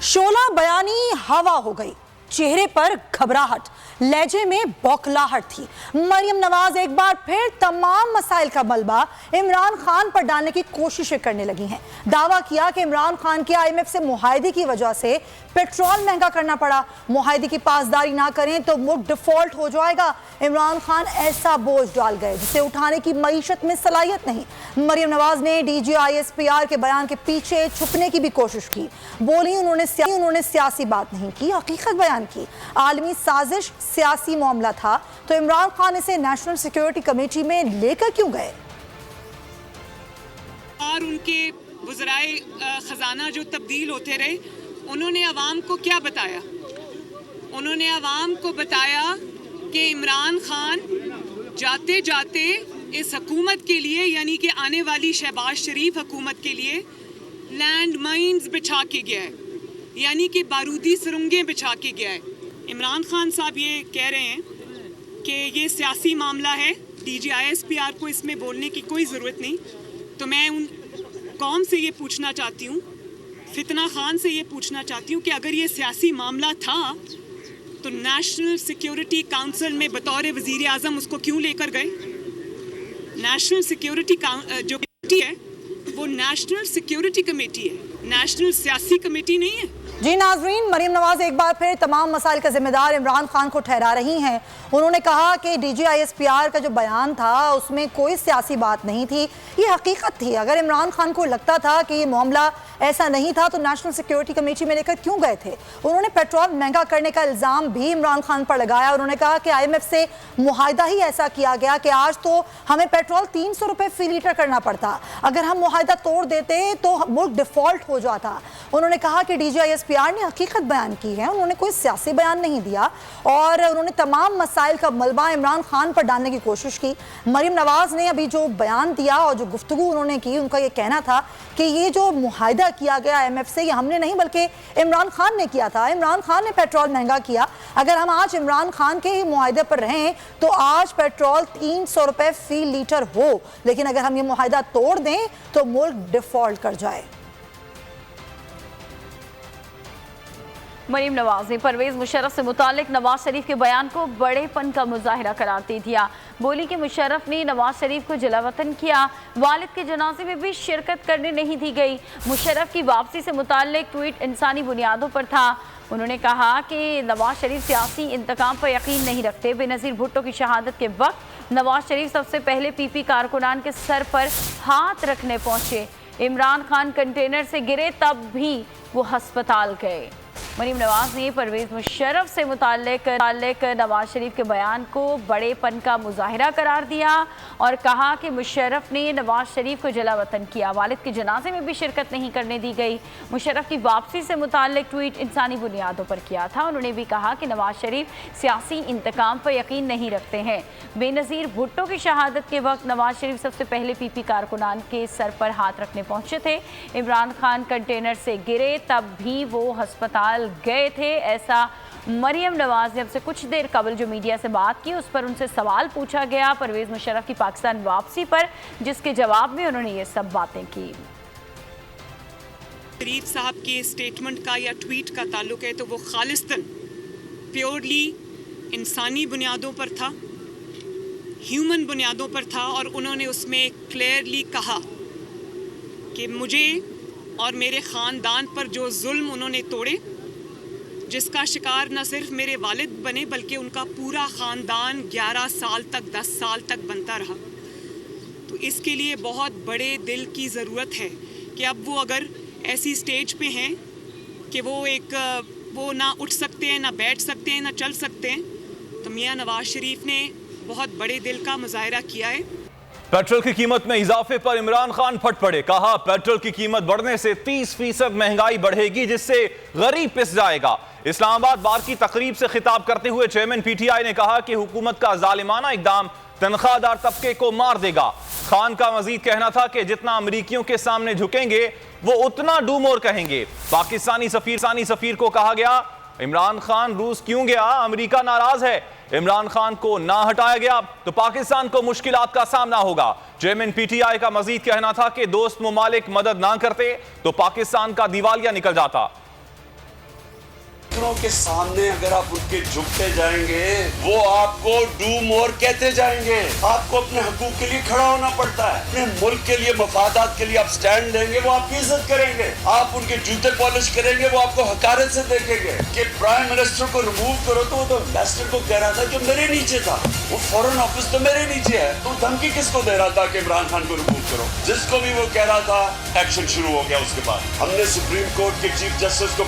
शोला बयानी हवा हो गई, चेहरे पर घबराहट, लहजे में बौखलाहट थी। मरियम नवाज एक बार फिर तमाम मसाइल का मलबा इमरान खान पर डालने की कोशिशें करने लगी हैं। दावा किया कि इमरान खान के IMF से मुआहदे की वजह से पेट्रोल महंगा करना पड़ा, मुआहदे की पासदारी ना करें तो मुल्क डिफॉल्ट हो जाएगा। इमरान खान ऐसा बोझ डाल गए जिसे उठाने की मईशत में सलाहियत नहीं। मरियम नवाज ने DG ISPR के बयान के पीछे छुपने की भी कोशिश की। बोली उन्होंने सियासी बात नहीं की, हकीकत बयान की। आलमी साजिश सियासी मामला था तो इमरान खान इसे नेशनल सिक्योरिटी कमेटी में लेकर क्यों गए? और उनके वज़राए खजाना जो तब्दील होते रहे, उन्होंने अवाम को क्या बताया? उन्होंने अवाम को बताया कि इमरान खान जाते जाते इस हुकूमत के लिए, यानी कि आने वाली शहबाज शरीफ हुकूमत के लिए लैंड माइन्स बिछा के गया है, यानी कि बारूदी सुरंगें बिछा के गया है। इमरान खान साहब ये कह रहे हैं कि ये सियासी मामला है, DG ISPR को इसमें बोलने की कोई ज़रूरत नहीं। तो मैं उन कौम से ये पूछना चाहती हूँ, फितना खान से ये पूछना चाहती हूँ कि अगर ये सियासी मामला था तो नेशनल सिक्योरिटी काउंसिल में बतौर वज़ीर आज़म उसको क्यों लेकर गए? नेशनल सिक्योरिटी जो कमेटी है वो नेशनल सिक्योरिटी कमेटी है, नेशनल सियासी कमेटी नहीं है। जी नाजरीन, मरियम नवाज एक बार फिर तमाम मसाइल का जिम्मेदार इमरान खान को ठहरा रही हैं। उन्होंने कहा कि DG ISPR का जो बयान था उसमें कोई सियासी बात नहीं थी, ये हकीकत थी। अगर इमरान खान को लगता था कि ये मामला ऐसा नहीं था तो नेशनल सिक्योरिटी कमेटी में लेकर क्यों गए थे? उन्होंने पेट्रोल महंगा करने का इल्ज़ाम भी इमरान खान पर लगाया। उन्होंने कहा कि IMF से मुआहदा ही ऐसा किया गया कि आज तो हमें पेट्रोल 300 रुपये फी लीटर करना पड़ता, अगर हम मुआहदा तोड़ देते तो मुल्क डिफॉल्ट हो जाता। उन्होंने कहा कि DG ISPR ने हकीकत बयान की है, उन्होंने कोई सियासी बयान नहीं दिया और उन्होंने तमाम मसाइल का मलबा इमरान खान पर डालने की कोशिश की। मरियम नवाज ने अभी जो बयान दिया और जो गुफ्तगू उन्होंने की, उनका ये कहना था कि ये जो मुआहदा किया गया IMF से, ये हमने नहीं बल्कि इमरान खान ने किया था। इमरान खान ने पेट्रोल महंगा किया। अगर हम आज इमरान खान के ही मुआहदे पर रहें तो आज पेट्रोल 300 रुपये फी लीटर हो, लेकिन अगर हम ये मुआहदा तोड़ दें तो मुल्क डिफॉल्ट कर जाए। मरीम नवाज ने परवेज़ मुशर्रफ से मुतालिक नवाज शरीफ के बयान को बड़ेपन का मुजाहिरा करार दे दिया। बोली कि मुशर्रफ ने नवाज शरीफ को जलावतन किया, वालिद के जनाजे में भी शिरकत करने नहीं दी गई। मुशर्रफ की वापसी से मुतालिक ट्वीट इंसानी बुनियादों पर था। उन्होंने कहा कि नवाज शरीफ सियासी इंतकाम पर यकीन नहीं रखते। बेनज़ीर भुट्टो की शहादत के वक्त नवाज शरीफ सबसे पहले PP कारकुनान के सर पर हाथ रखने पहुँचे। इमरान खान कंटेनर से गिरे तब भी वो हस्पताल गए। मरीम नवाज ने परवेज़ मुशर्रफ से मुताल्लिक नवाज शरीफ के बयान को बड़ेपन का मुजाहिरा करार दिया और कहा कि मुशर्रफ ने नवाज शरीफ को जलावतन किया, वालिद के जनाजे में भी शिरकत नहीं करने दी गई। मुशर्रफ की वापसी से मुताल्लिक ट्वीट इंसानी बुनियादों पर किया था। उन्होंने भी कहा कि नवाज शरीफ सियासी इंतकाम पर यकीन नहीं रखते हैं। बेनज़ीर भुट्टो की शहादत के वक्त नवाज शरीफ सबसे पहले PP कारकुनान के सर पर हाथ रखने पहुंचे थे। इमरान खान कंटेनर से गिरे तब भी वो हस्पताल गए थे। ऐसा मरियम नवाज ने अब से कुछ देर कबल जो मीडिया से बात की उस पर उनसे सवाल पूछा गया परवेज़ मुशर्रफ की पाकिस्तान वापसी पर, जिसके जवाब में उन्होंने ये सब बातें की। शरीफ साहब के स्टेटमेंट का या ट्वीट का ताल्लुक है तो वो खालिस्तन प्योरली इंसानी बुनियादों पर था, ह्यूमन बुनियादों पर था और उन्होंने उसमें क्लियरली कहा कि मुझे और मेरे ख़ानदान पर जो जुल्म उन्होंने तोड़े, जिसका शिकार न सिर्फ मेरे वालिद बने बल्कि उनका पूरा ख़ानदान 11 साल तक 10 साल तक बनता रहा, तो इसके लिए बहुत बड़े दिल की ज़रूरत है कि अब वो अगर ऐसी स्टेज पे हैं कि वो ना उठ सकते हैं, ना बैठ सकते हैं, ना चल सकते हैं, तो मियाँ नवाज शरीफ ने बहुत बड़े दिल का मुजाहिरा किया है। पेट्रोल की कीमत में इजाफे पर इमरान खान फट पड़े। कहा पेट्रोल की कीमत बढ़ने से 30% महंगाई बढ़ेगी जिससे गरीब पिस जाएगा। इस्लामाबाद बार की तकरीब से खिताब करते हुए चेयरमैन PTI ने कहा कि हुकूमत का जालिमाना इकदाम तनख्वाहदार तबके को मार देगा। खान का मजीद कहना था कि जितना अमरीकियों के सामने झुकेंगे वो उतना डूमोर कहेंगे। पाकिस्तानी सफीर को कहा गया इमरान खान रूस क्यों गया, अमेरिका नाराज है। इमरान खान को ना हटाया गया तो पाकिस्तान को मुश्किलात का सामना होगा। चेयरमैन PTI का मजीद कहना था कि दोस्त मुमालिक मदद ना करते तो पाकिस्तान का दिवालिया निकल जाता। वर्करों के सामने अगर आप उनके झुकते जाएंगे, वो आपको डू मोर कहते जाएंगे। आपको अपने हकूक के लिए खड़ा होना पड़ता है, अपने मुल्क के लिए, मफादात के लिए आप स्टैंड लेंगे, वो आपकी इज्जत करेंगे। आप उनके जूते पॉलिश करेंगे, वो आपको हकारत से देखेंगे। कि प्राइम मिनिस्टर को रिमूव करो, तो वो तो एम्बेसडर को कह रहा था कि मेरे नीचे था, वो फॉरेन ऑफिस तो मेरे नीचे है, तो धमकी किसको दे रहा था कि इमरान खान को रिमूव करो? जिसको भी वो कह रहा था, एक्शन शुरू हो गया। उसके बाद हमने सुप्रीम कोर्ट के चीफ जस्टिस को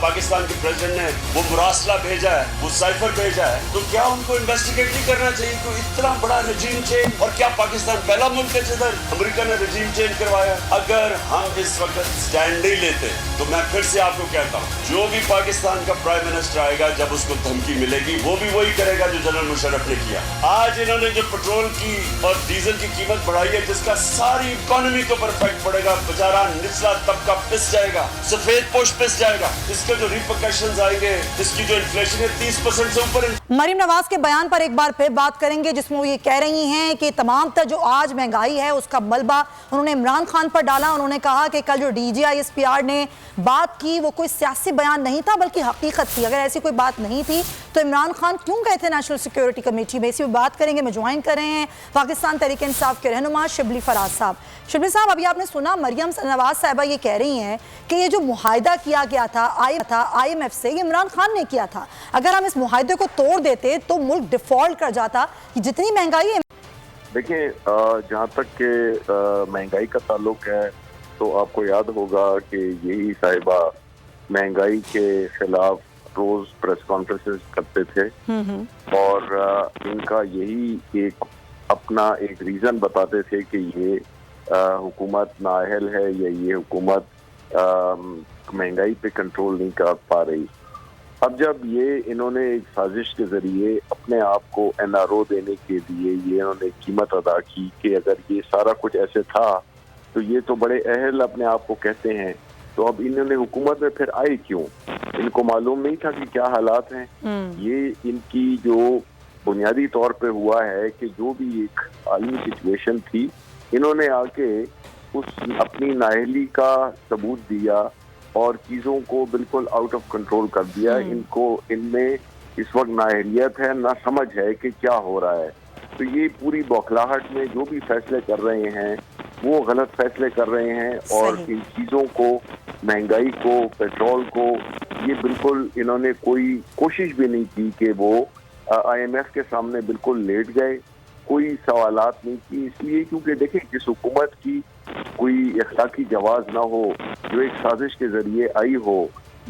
पाकिस्तान के प्रेसिडेंट ने वो मुरासला भेजा है, वो साइफर भेजा है, तो क्या उनको इन्वेस्टिगेट नहीं करना चाहिए? तो इतना बड़ा रजीम चेंज, और क्या पाकिस्तान पहला मुल्क है जिधर अमेरिका ने रजीम चेंज करवाया? अगर हम इस वक्त स्टैंड नहीं लेते, तो मैं फिर से आपको कहता हूँ, जो भी पाकिस्तान का प्राइम मिनिस्टर आएगा, जब उसको धमकी मिलेगी, वो भी वही करेगा जो जनरल मुशर्रफ ने किया। आज इन्होंने जो पेट्रोल की और डीजल की कीमत बढ़ाई है, जिसका सारी इकोनॉमी को परफेक्ट पड़ेगा, बेचारा निचला तबका पिस जाएगा, सफेद पोश पिस जाएगा। इसके जो रिपरकशंस आएंगे, इसकी जो इन्फ्लेशन है 30% से ऊपर। मरीम नवाज के बयान पर एक बार फिर बात करेंगे, जिसमें वो ये कह रही हैं कि तमाम तर जो आज महंगाई है उसका मलबा उन्होंने इमरान खान पर डाला। उन्होंने कहा कि कल जो DGISPR ने बात की वो कोई सियासी बयान नहीं था, बल्कि हकीकत थी। अगर ऐसी कोई बात नहीं थी तो इमरान खान क्यों गए थे नेशनल सिक्योरिटी कमेटी में? इसी पर बात करेंगे। मैं ज्वाइन कर रहे हैं पाकिस्तान तहरीक इंसाफ के रहनुमा शिबली फराज साहब। शिबली साहब, अभी आपने सुना मरियम नवाज साहिबा ये कह रही हैं कि ये जो मुआहिदा किया गया था IMF से, ये इमरान खान ने किया था। अगर हम इस मुआहिदे को तोड़ देते तो मुल्क डिफॉल्ट कर जाता। जितनी महंगाई है, देखिए, जहाँ तक के महंगाई का ताल्लुक है, तो आपको याद होगा कि यही साहिबा महंगाई के खिलाफ रोज प्रेस कॉन्फ्रेंसेस करते थे, और इनका यही एक अपना एक रीजन बताते थे कि ये हुकूमत नाअहल है, या ये हुकूमत महंगाई पे कंट्रोल नहीं कर पा रही। अब जब ये इन्होंने एक साजिश के जरिए अपने आप को NRO देने के लिए ये इन्होंने कीमत अदा की कि अगर ये सारा कुछ ऐसे था तो ये तो बड़े अहल अपने आप को कहते हैं, तो अब इन्होंने हुकूमत में फिर आए क्यों? इनको मालूम नहीं था कि क्या हालात हैं? ये इनकी जो बुनियादी तौर पे हुआ है कि जो भी एक आलमी सिचुएशन थी, इन्होंने आके उस अपनी नाअहली का सबूत दिया और चीज़ों को बिल्कुल आउट ऑफ कंट्रोल कर दिया। इनको इनमें इस वक्त नाअहलियत है, ना समझ है कि क्या हो रहा है। तो ये पूरी बौखलाहट में जो भी फैसले कर रहे हैं वो गलत फैसले कर रहे हैं, और इन चीज़ों को, महंगाई को, पेट्रोल को, ये बिल्कुल इन्होंने कोई कोशिश भी नहीं की कि वो IMF के सामने बिल्कुल लेट गए, कोई सवालात नहीं की। इसलिए क्योंकि देखें, जिस हुकूमत की कोई अखलाकी जवाज ना हो, जो एक साजिश के जरिए आई हो,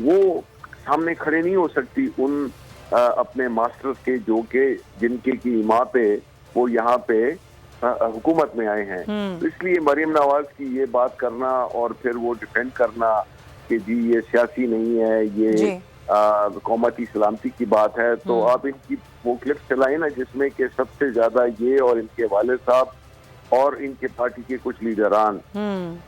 वो सामने खड़े नहीं हो सकती उन अपने मास्टर्स के, जो के जिनके की माँ पे वो यहाँ पे हुकूमत में आए हैं। तो इसलिए मरीम नवाज की ये बात करना और फिर वो डिफेंड करना कि जी ये सियासी नहीं है, ये कौमती सलामती की बात है, तो आप इनकी वो क्लिप्स चलाए ना जिसमें कि सबसे ज्यादा ये और इनके वाले साहब और इनके पार्टी के कुछ लीडरान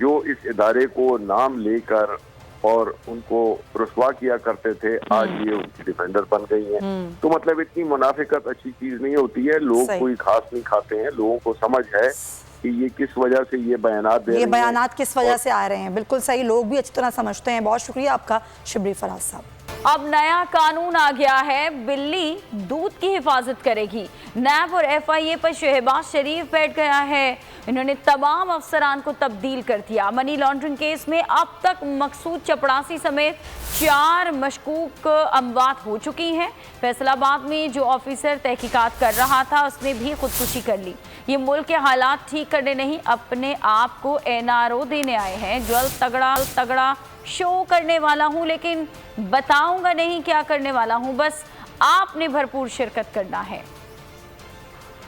जो इस इदारे को नाम लेकर और उनको रुस्वा किया करते थे, आज ये उनकी डिफेंडर बन गई हैं। तो मतलब इतनी मुनाफिकत अच्छी चीज नहीं होती है। लोग कोई खास नहीं खाते हैं, लोगों को समझ है कि ये किस वजह से ये बयानात दे रहे हैं, ये बयानात किस वजह से आ रहे हैं। बिल्कुल सही, लोग भी अच्छी तरह समझते हैं। बहुत शुक्रिया आपका शिबली फराज साहब। अब नया कानून आ गया है, बिल्ली दूध की हिफाजत करेगी। नैब और FIA पर शहबाज शरीफ बैठ गया है। इन्होंने तमाम अफसरान को तब्दील कर दिया। मनी लॉन्ड्रिंग केस में अब तक मकसूद चपड़ासी समेत 4 मशकूक अमवात हो चुकी हैं। फैसलाबाद में जो ऑफिसर तहकीकात कर रहा था उसने भी खुदकुशी कर ली। ये मुल्क के हालात ठीक करने नहीं, अपने आप को NRO देने आए हैं। जल्द तगड़ा शो करने वाला हूं, लेकिन बताऊंगा नहीं क्या करने वाला हूं, बस आपने भरपूर शिरकत करना है।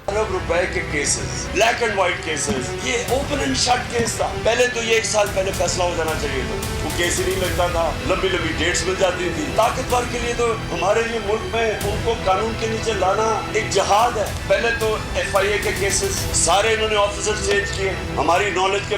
अरब रुपए के cases, black and white cases, ये ओपन एंड शट केस था। पहले तो ये 1 साल पहले फैसला हो जाना चाहिए था, वो केस ही नहीं लगता था, लंबी लंबी डेट्स मिल जाती थी। ताकतवर के लिए तो हमारे लिए मुल्क में उनको कानून के नीचे लाना एक जहाद है। पहले तो FIA के केसेस सारे इन्होंने ऑफिसर चेंज किए। हमारी नॉलेज के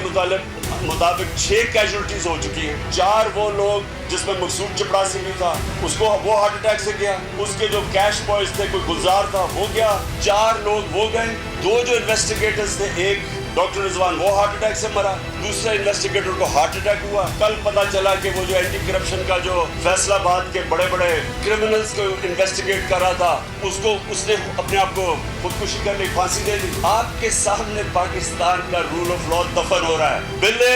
मुताबिक 6 कैजुअलिटीज हो चुकी हैं। 4 वो लोग जिसमें मकसूद चपड़ासी भी था, उसको वो हार्ट अटैक से गया। उसके जो कैश बॉयज थे, कोई गुलजार था, वो गया। 4 लोग वो गए। 2 जो इन्वेस्टिगेटर्स थे, एक डॉक्टर रिजवान वो हार्ट अटैक से मरा, दूसरे इन्वेस्टिगेटर को हार्ट अटैक हुआ। कल पता चला कि वो जो एंटी करप्शन का जो फैसलाबाद के बड़े बड़े क्रिमिनल्स को इन्वेस्टिगेट कर रहा था, उसने अपने आप को खुदकुशी कर ली, फांसी दे दी। आपके सामने पाकिस्तान का रूल ऑफ लॉ दफन हो रहा है। बिल्ले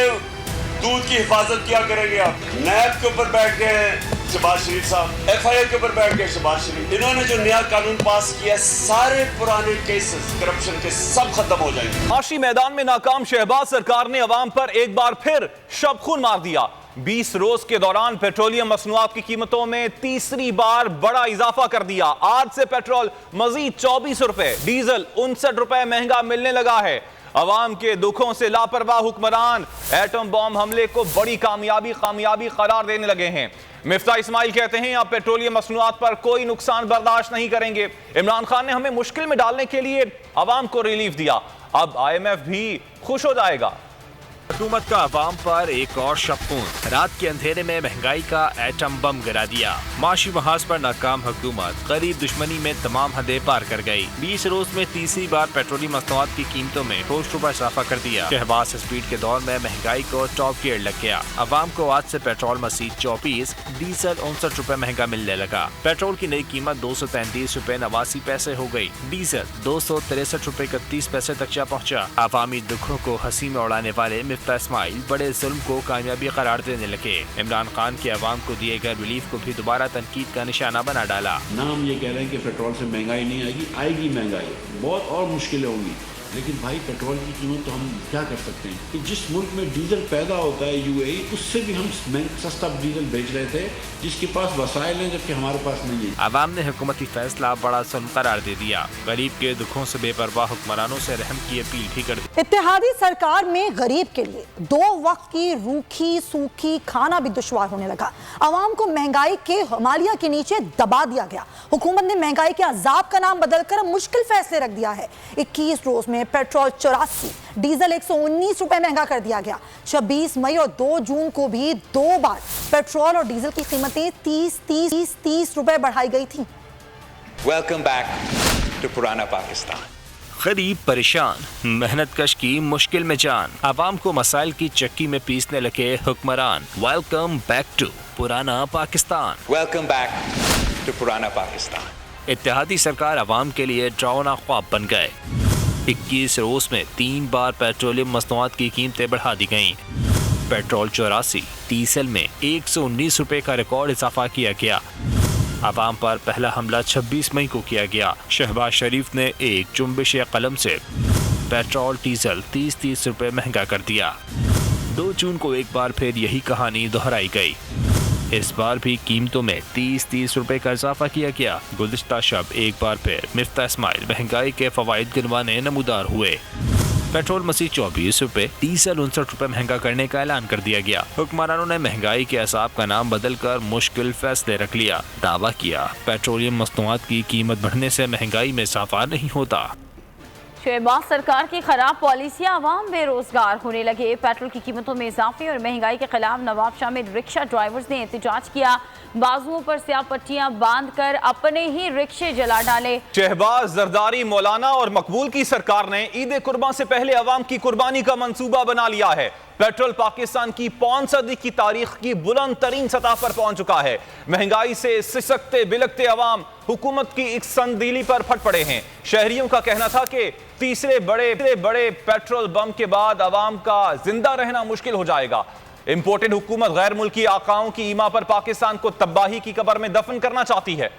दूध की हिफाजत क्या करेंगे आप? नैब के ऊपर बैठ गए हैं शहबाज शरीफ साहब, FIR के ऊपर बैठ गए शहबाज शरीफ। इन्होंने जो नया कानून पास किया, सारे पुराने केसेस करप्शन के सब खत्म हो जाएंगे। माशी मैदान में नाकाम शहबाज सरकार ने अवाम पर एक बार फिर शबखून मार दिया। 20 रोज के दौरान पेट्रोलियम मसनूआत की कीमतों में तीसरी बार बड़ा इजाफा कर दिया। आज से पेट्रोल मजीद 24 रुपए, डीजल 59 रुपए महंगा मिलने लगा है। अवाम के दुखों से लापरवाह हुक्मरान एटम बॉम्ब हमले को बड़ी कामयाबी करार देने लगे हैं। मिफ्ता इस्माइल कहते हैं अब पेट्रोलियम मसनूआत पर कोई नुकसान बर्दाश्त नहीं करेंगे। इमरान खान ने हमें मुश्किल में डालने के लिए अवाम को रिलीफ दिया, अब IMF भी खुश हो जाएगा। हुकूमत का अवाम पर एक और शबखून, रात के अंधेरे में महंगाई का एटम बम गिरा दिया। माशी महाज पर नाकाम हुकूमत गरीब दुश्मनी में तमाम हदें पार कर गई। 20 रोज में तीसरी बार पेट्रोलियम मसनूआत की कीमतों में ठोस रुपए इजाफा कर दिया। शहबाज स्पीड के दौर में महंगाई को टॉप गियर लग गया। अवाम को आज से पेट्रोल मजीद 24, डीजल 59 रुपए महंगा मिलने लगा। पेट्रोल की नई कीमत 233 रुपए 89 पैसे हो गई। डीजल 263 रुपए 31 पैसे तक जा पहुँचा। अवामी दुखों को हंसी में उड़ाने वाले मिफ्ता इस्माइल बड़े जुल्म को कामयाबी करार देने लगे। इमरान खान के अवाम को दिए गए रिलीफ को भी दोबारा तनकीद का निशाना बना डाला। ना हम ये कह रहे हैं कि पेट्रोल से महंगाई नहीं आएगी, आएगी महंगाई, बहुत और मुश्किलें होंगी, लेकिन भाई पेट्रोल की कीमत तो हम क्या कर सकते हैं कि जिस मुल्क में डीजल पैदा होता है UAE, उससे भी हम सस्ता डीजल बेच रहे थे, जिसके पास वसाइल हैं जबकि हमारे पास नहीं है। अवाम ने हुकूमती फैसला बड़ा जुल्म करार दे दिया। गरीब के दुखों से बेपरवाह हुक्मरानों से रहम की अपील भी कर दी। इत्तेहादी सरकार में गरीब के लिए 2 वक्त की रूखी सूखी खाना भी दुश्वार होने लगा। अवाम को महंगाई के हिमालय के नीचे दबा दिया गया। हुकूमत ने महंगाई के अजाब का नाम बदलकर मुश्किल फैसले रख दिया है। 21 रोज में पेट्रोल 84, डीजल 119 रुपए महंगा कर दिया गया। 26 मई और 2 जून को भी 2 बार पेट्रोल और डीजल की कीमतें 30 रुपए बढ़ाई गई थी। Welcome back to पुराना पाकिस्तान। गरीब परेशान, मेहनत कश की मुश्किल में जान, अवाम को मसाइल की चक्की में पीसने लगे हुक्मरान। वेलकम बैक टू पुराना पाकिस्तान। Welcome back to पुराना पाकिस्तान। इत्तेहादी सरकार अवाम के लिए डरावना ख्वाब बन गए। 21 रोज में 3 बार पेट्रोलियम मसनूआत की कीमतें बढ़ा दी गईं। पेट्रोल 84, डीजल में 119 रुपए का रिकॉर्ड इजाफा किया गया। अवाम पर पहला हमला 26 मई को किया गया। शहबाज शरीफ ने एक जुम्बिश कलम से पेट्रोल डीजल 30 रुपए महंगा कर दिया। 2 जून को एक बार फिर यही कहानी दोहराई गई। इस बार भी कीमतों में 30 रुपए का इजाफा किया गया। गुज़िश्ता शब एक बार फिर मिफ्ता इस्माइल महंगाई के फवाइद गिनवाने नमूदार हुए। पेट्रोल मसीह 24 रुपए, डीजल 59 रुपए महंगा करने का ऐलान कर दिया गया। हुक्मरानों ने महंगाई के असाब का नाम बदलकर मुश्किल फैसले रख लिया। दावा किया पेट्रोलियम मसनूआत की कीमत बढ़ने से महंगाई में इजाफा नहीं होता। शहबाज सरकार की खराब पॉलिसियां अवाम बेरोजगार होने लगे। पेट्रोल की कीमतों में इजाफे और महंगाई के खिलाफ नवाब शामिल रिक्शा ड्राइवर्स ने एहतजाज किया। बाजुओं पर स्याह पट्टियां बांधकर अपने ही रिक्शे जला डाले। शहबाज, जरदारी, मौलाना और मकबूल की सरकार ने ईद कुर्बान से पहले अवाम की कुर्बानी का मंसूबा बना लिया है। पेट्रोल पाकिस्तान की 5 सदी की तारीख की बुलंद तरीन सतह पर पहुंच चुका है। महंगाई से सिसकते बिलकते अवाम हुकूमत की एक संदीली पर फट पड़े हैं। शहरियों का कहना था कि तीसरे बड़े पेट्रोल बम के बाद अवाम का जिंदा रहना मुश्किल हो जाएगा। इंपोर्टेड हुकूमत गैर मुल्की आकाओं की ईमा पर पाकिस्तान को तबाही की कब्र में दफन करना चाहती है।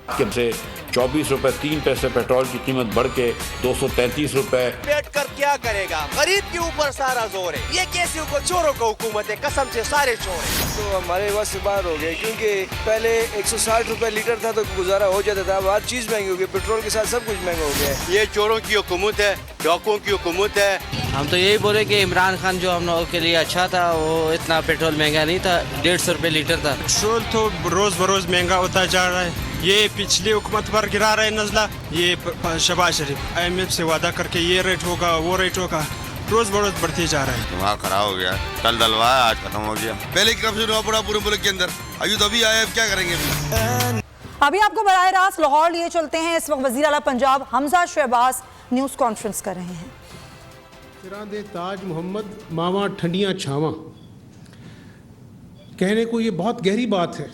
से 24 रुपए 3 पैसे पेट्रोल की कीमत बढ़ के 233 रुपए। बैठ कर क्या करेगा, गरीब के ऊपर सारा जोर है। ये कैसे ऊपर चोरों का हुकूमत है, कसम से सारे चोर हैं। तो हमारे बस से बाहर हो गए, क्योंकि पहले 160 रुपए लीटर था तो गुजारा हो जाता था। अब हर चीज महंगी हो गई, पेट्रोल के साथ सब कुछ महंगा हो गया है। ये चोरों की हुकूमत है, डाकुओं की हुकूमत है। हम तो यही बोले कि इमरान खान जो हम लोगों के लिए अच्छा था, वो इतना पेट्रोल महंगा नहीं था, 150 रुपए लीटर था। पेट्रोल तो रोज बरोज महंगा होता जा रहा है। ये पिछली हुकूमत पर गिरा रहे नजला, ये शहबाज शरीफ IMF से वादा करके ये रेट होगा वो रेट होगा, रोज बरोज बढ़ते जा रहा है। दिमाग खराब हो गया, कल डलवाया आज खत्म हो गया। पहले करप्शन हुआ पड़ा पूरे मुल्क के अंदर, अभी तो अभी आया, अब क्या करेंगे अभी आपको बराह रास्त लाहौर लिए चलते हैं। इस वक्त वजीर आला पंजाब हमजा शहबाज न्यूज़ कॉन्फ्रेंस कर रहे हैं। سراں دے تاج محمد ماواں ٹھنڈیاں چھاواں، کہنے کو یہ بہت گہری بات ہے.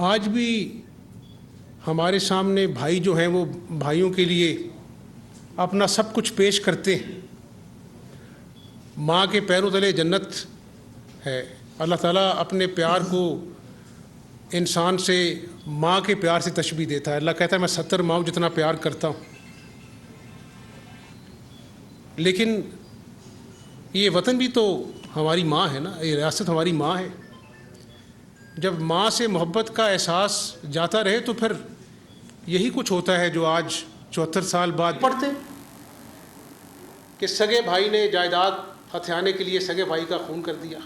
آج بھی ہمارے سامنے بھائی جو ہیں وہ بھائیوں کے لیے اپنا سب کچھ پیش کرتے ہیں. ماں کے پیروں تلے جنت ہے. اللہ تعالیٰ اپنے پیار کو انسان سے ماں کے پیار سے تشبیہ دیتا ہے. اللہ کہتا ہے میں 70 ماؤں جتنا پیار کرتا ہوں. لیکن یہ وطن بھی تو ہماری ماں ہے نا، یہ ریاست ہماری ماں ہے. جب ماں سے محبت کا احساس جاتا رہے تو پھر یہی کچھ ہوتا ہے جو آج 74 سال بعد پڑھتے کہ سگے بھائی نے جائیداد ہتھیانے کے لیے سگے بھائی کا خون کر دیا،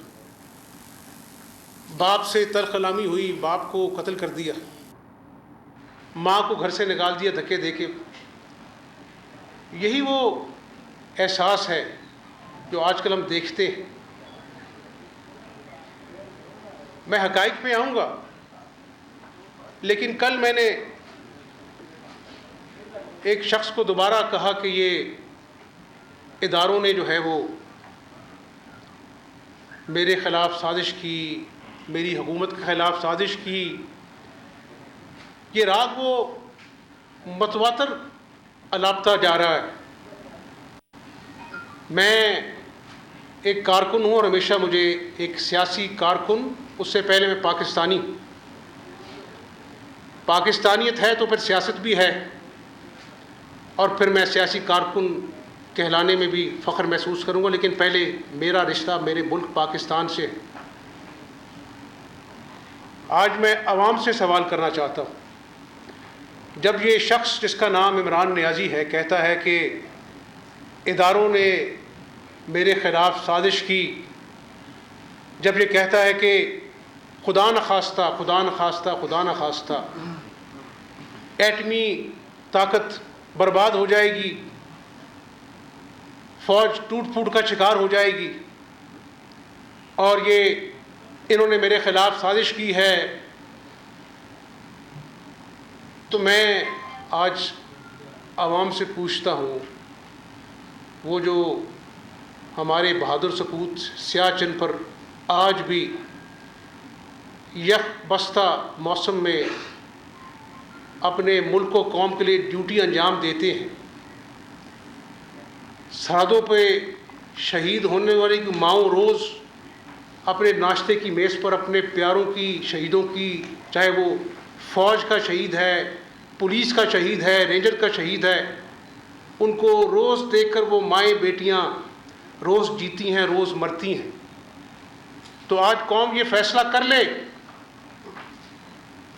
باپ سے تلخ کلامی ہوئی، باپ کو قتل کر دیا، ماں کو گھر سے نکال دیا دھکے دے کے. یہی وہ احساس ہے جو آج کل ہم دیکھتے ہیں. میں حقائق پہ آؤں گا، لیکن کل میں نے ایک شخص کو دوبارہ کہا کہ یہ اداروں نے جو ہے وہ میرے خلاف سازش کی، میری حکومت کے خلاف سازش کی. یہ راگ وہ متواتر الاپتا جا رہا ہے. میں ایک کارکن ہوں اور ہمیشہ مجھے ایک سیاسی کارکن، اس سے پہلے میں پاکستانی ہوں. پاکستانیت ہے تو پھر سیاست بھی ہے، اور پھر میں سیاسی کارکن کہلانے میں بھی فخر محسوس کروں گا. لیکن پہلے میرا رشتہ میرے ملک پاکستان سے. آج میں عوام سے سوال کرنا چاہتا ہوں. جب یہ شخص جس کا نام عمران نیازی ہے کہتا ہے کہ اداروں نے میرے خلاف سازش کی، جب یہ کہتا ہے کہ خدا نخواستہ خدا نخواستہ خدا نخواستہ ایٹمی طاقت برباد ہو جائے گی، فوج ٹوٹ پھوٹ کا شکار ہو جائے گی، اور یہ انہوں نے میرے خلاف سازش کی ہے، تو میں آج عوام سے پوچھتا ہوں، وہ جو ہمارے بہادر سپوت سیاچن پر آج بھی یک بستہ موسم میں اپنے ملک و قوم کے لیے ڈیوٹی انجام دیتے ہیں، سرحدوں پہ شہید ہونے والی ماؤں روز اپنے ناشتے کی میز پر اپنے پیاروں کی شہیدوں کی، چاہے وہ فوج کا شہید ہے، پولیس کا شہید ہے، رینجر کا شہید ہے، ان کو روز دیکھ کر وہ مائیں بیٹیاں روز جیتی ہیں، روز مرتی ہیں. تو آج قوم یہ فیصلہ کر لے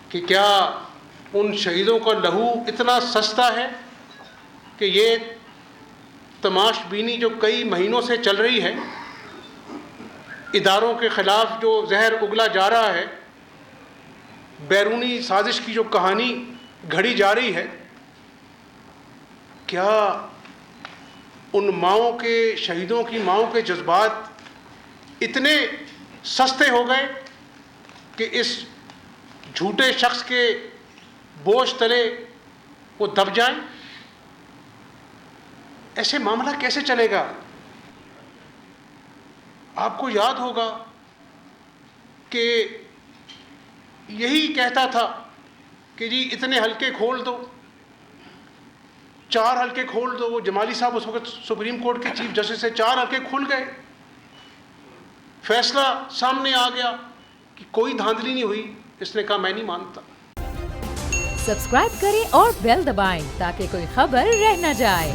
کہ کیا ان شہیدوں کا لہو اتنا سستا ہے کہ یہ تماش بینی جو کئی مہینوں سے چل رہی ہے، اداروں کے خلاف جو زہر اگلا جا رہا ہے، بیرونی سازش کی جو کہانی گھڑی جا رہی ہے، کیا ان ماؤں کے شہیدوں کی ماؤں کے جذبات اتنے سستے ہو گئے کہ اس جھوٹے شخص کے بوجھ تلے وہ دب جائیں؟ ایسے معاملہ کیسے چلے گا؟ آپ کو یاد ہوگا کہ یہی کہتا تھا کہ جی اتنے حلقے کھول دو، 4 حلقے کھول دو. وہ جمالی صاحب اس وقت سپریم کورٹ کے چیف جسٹس سے 4 حلقے کھل گئے، فیصلہ سامنے آ گیا کہ کوئی دھاندلی نہیں ہوئی. اس نے کہا میں نہیں مانتا. سبسکرائب کریں اور بیل دبائیں تاکہ کوئی خبر رہ نہ جائے.